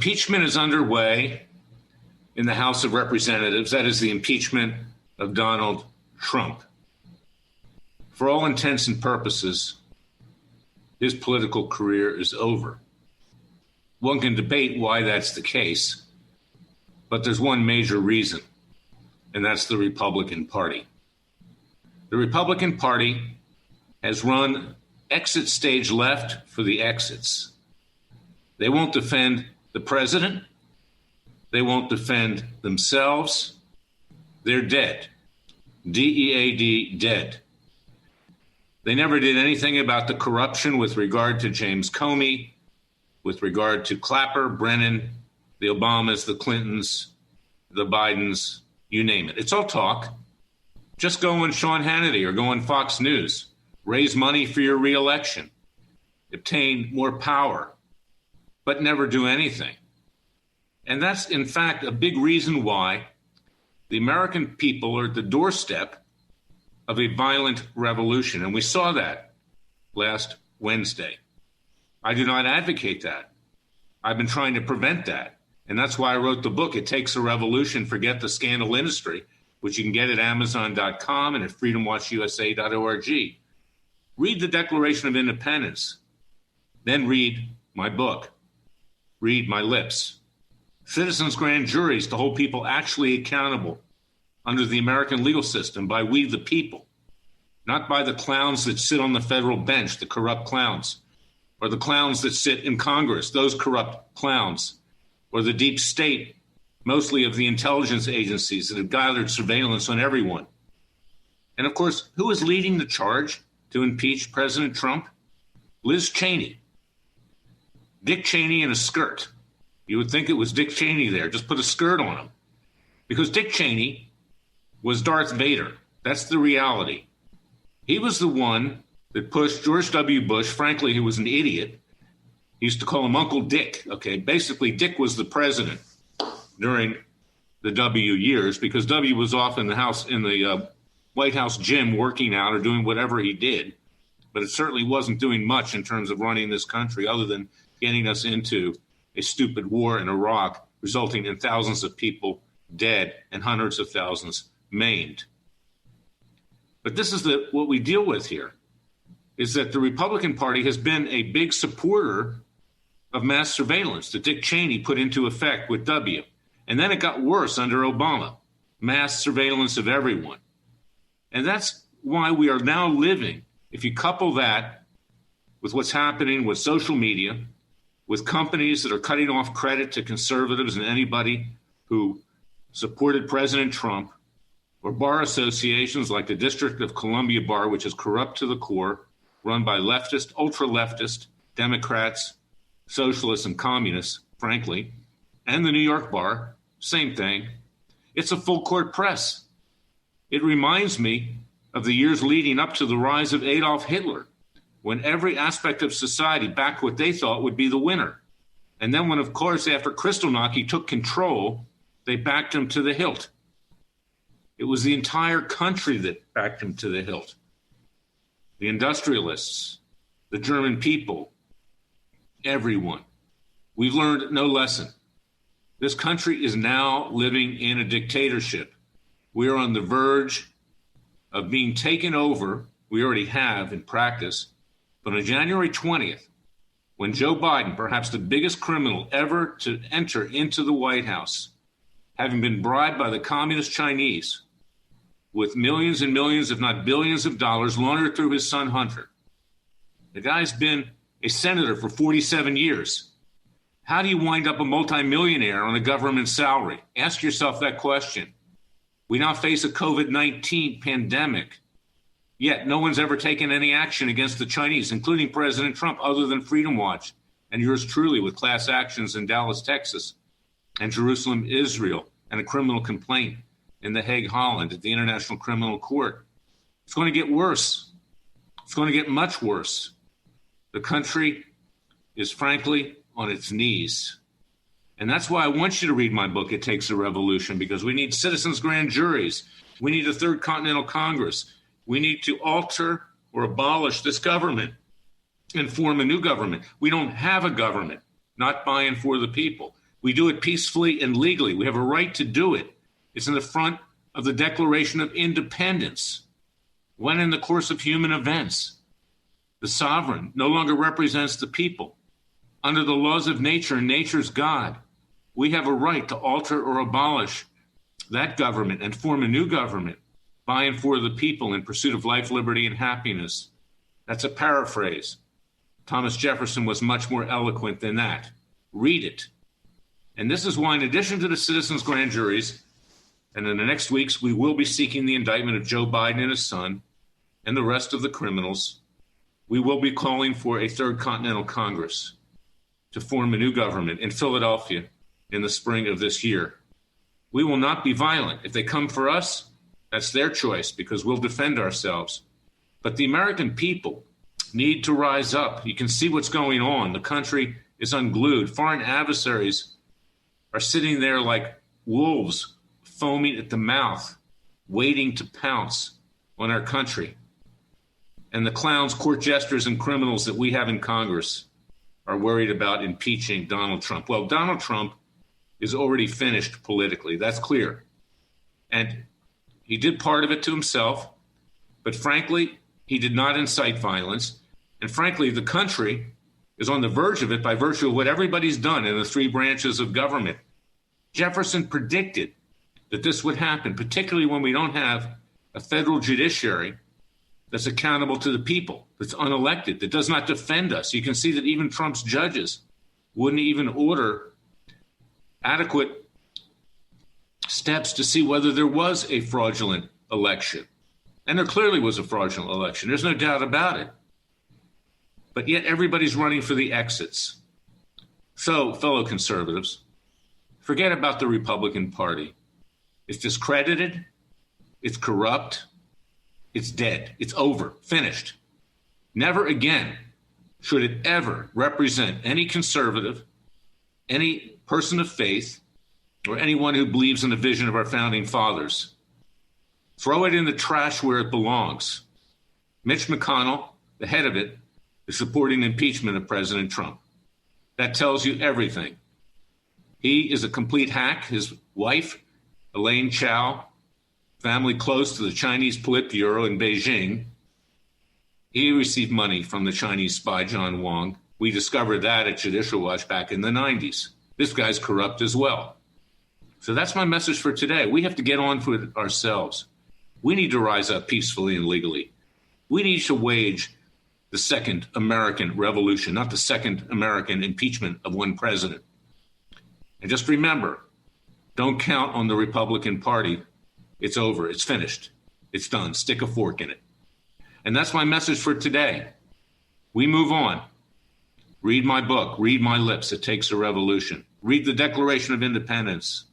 Impeachment is underway in the House of Representatives. That is the impeachment of Donald Trump. For all intents and purposes, his political career is over. One can debate why that's the case, but there's one major reason, and that's the Republican Party. The Republican Party has run exit stage left for the exits. They won't defend the president. They won't defend themselves. They're dead. D-E-A-D, dead. They never did anything about the corruption with regard to James Comey, with regard to Clapper, Brennan, the Obamas, the Clintons, the Bidens, you name it. It's all talk. Just go on Sean Hannity or go on Fox News. Raise money for your reelection. Obtain more power, but never do anything. And that's, in fact, a big reason why the American people are at the doorstep of a violent revolution. And we saw that last Wednesday. I do not advocate that. I've been trying to prevent that. And that's why I wrote the book, It Takes a Revolution, Forget the Scandal Industry, which you can get at Amazon.com and at freedomwatchusa.org. Read the Declaration of Independence. Then read my book. Read my lips. Citizens' grand juries to hold people actually accountable under the American legal system by we the people, not by the clowns that sit on the federal bench, the corrupt clowns, or the clowns that sit in Congress, those corrupt clowns, or the deep state, mostly of the intelligence agencies that have gathered surveillance on everyone. And of course, who is leading the charge to impeach President Trump? Liz Cheney. Dick Cheney in a skirt. You would think it was Dick Cheney there. Just put a skirt on him. Because Dick Cheney was Darth Vader. That's the reality. He was the one that pushed George W. Bush. Frankly, he was an idiot. He used to call him Uncle Dick. Okay, basically, Dick was the president during the W years because W was off in the White House gym working out or doing whatever he did. But it certainly wasn't doing much in terms of running this country other than getting us into a stupid war in Iraq, resulting in thousands of people dead and hundreds of thousands maimed. But this is what we deal with here, is that the Republican Party has been a big supporter of mass surveillance that Dick Cheney put into effect with W. And then it got worse under Obama, mass surveillance of everyone. And that's why we are now living, if you couple that with what's happening with social media, with companies that are cutting off credit to conservatives and anybody who supported President Trump, or bar associations like the District of Columbia Bar, which is corrupt to the core, run by leftist, ultra-leftist, Democrats, socialists, and communists, frankly, and the New York Bar, same thing. It's a full-court press. It reminds me of the years leading up to the rise of Adolf Hitler, when every aspect of society backed what they thought would be the winner. And then when, of course, after Kristallnacht took control, they backed him to the hilt. It was the entire country that backed him to the hilt. The industrialists, the German people, everyone. We've learned no lesson. This country is now living in a dictatorship. We are on the verge of being taken over. We already have in practice. But on January 20th, when Joe Biden, perhaps the biggest criminal ever to enter into the White House, having been bribed by the communist Chinese with millions and millions, if not billions of dollars, laundered through his son Hunter. The guy's been a senator for 47 years. How do you wind up a multimillionaire on a government salary? Ask yourself that question. We now face a COVID-19 pandemic, yet no one's ever taken any action against the Chinese, including President Trump, other than Freedom Watch and yours truly with class actions in Dallas, Texas, and Jerusalem, Israel, and a criminal complaint in The Hague, Holland, at the International Criminal Court. It's going to get worse. It's going to get much worse. The country is, frankly, on its knees. And that's why I want you to read my book, It Takes a Revolution, because we need citizens' grand juries. We need a third continental Congress. We need to alter or abolish this government and form a new government. We don't have a government, not by and for the people. We do it peacefully and legally. We have a right to do it. It's in the front of the Declaration of Independence. When in the course of human events, the sovereign no longer represents the people. Under the laws of nature and nature's God, we have a right to alter or abolish that government and form a new government by and for the people in pursuit of life, liberty, and happiness. That's a paraphrase. Thomas Jefferson was much more eloquent than that. Read it. And this is why, in addition to the citizens' grand juries, and in the next weeks, we will be seeking the indictment of Joe Biden and his son and the rest of the criminals. We will be calling for a Third Continental Congress to form a new government in Philadelphia in the spring of this year. We will not be violent. If they come for us, that's their choice, because we'll defend ourselves. But the American people need to rise up. You can see what's going on. The country is unglued. Foreign adversaries are sitting there like wolves, foaming at the mouth, waiting to pounce on our country. And the clowns, court jesters, and criminals that we have in Congress are worried about impeaching Donald Trump. Well, Donald Trump is already finished politically. That's clear. And he did part of it to himself, but frankly, he did not incite violence. And frankly, the country is on the verge of it by virtue of what everybody's done in the three branches of government. Jefferson predicted that this would happen, particularly when we don't have a federal judiciary that's accountable to the people, that's unelected, that does not defend us. You can see that even Trump's judges wouldn't even order adequate steps to see whether there was a fraudulent election. And there clearly was a fraudulent election. There's no doubt about it. But yet everybody's running for the exits. So, fellow conservatives, forget about the Republican Party. It's discredited. It's corrupt. It's dead. It's over. Finished. Never again should it ever represent any conservative, any person of faith, or anyone who believes in the vision of our founding fathers. Throw it in the trash where it belongs. Mitch McConnell, the head of it, is supporting impeachment of President Trump. That tells you everything. He is a complete hack. His wife, Elaine Chao, family close to the Chinese Politburo in Beijing, he received money from the Chinese spy John Wang. We discovered that at Judicial Watch back in the 90s. This guy's corrupt as well. So that's my message for today. We have to get on for it ourselves. We need to rise up peacefully and legally. We need to wage the second American revolution, not the second American impeachment of one president. And just remember, don't count on the Republican Party. It's over. It's finished. It's done. Stick a fork in it. And that's my message for today. We move on. Read my book. Read my lips. It takes a revolution. Read the Declaration of Independence.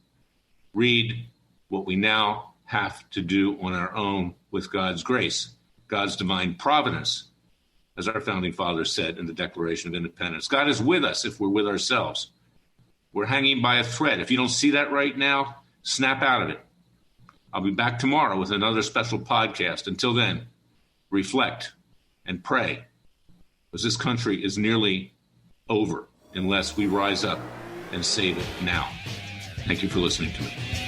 Read what we now have to do on our own with God's grace, God's divine providence, as our founding fathers said in the Declaration of Independence. God is with us if we're with ourselves. We're hanging by a thread. If you don't see that right now, snap out of it. I'll be back tomorrow with another special podcast. Until then, reflect and pray, because this country is nearly over unless we rise up and save it now. Thank you for listening to me.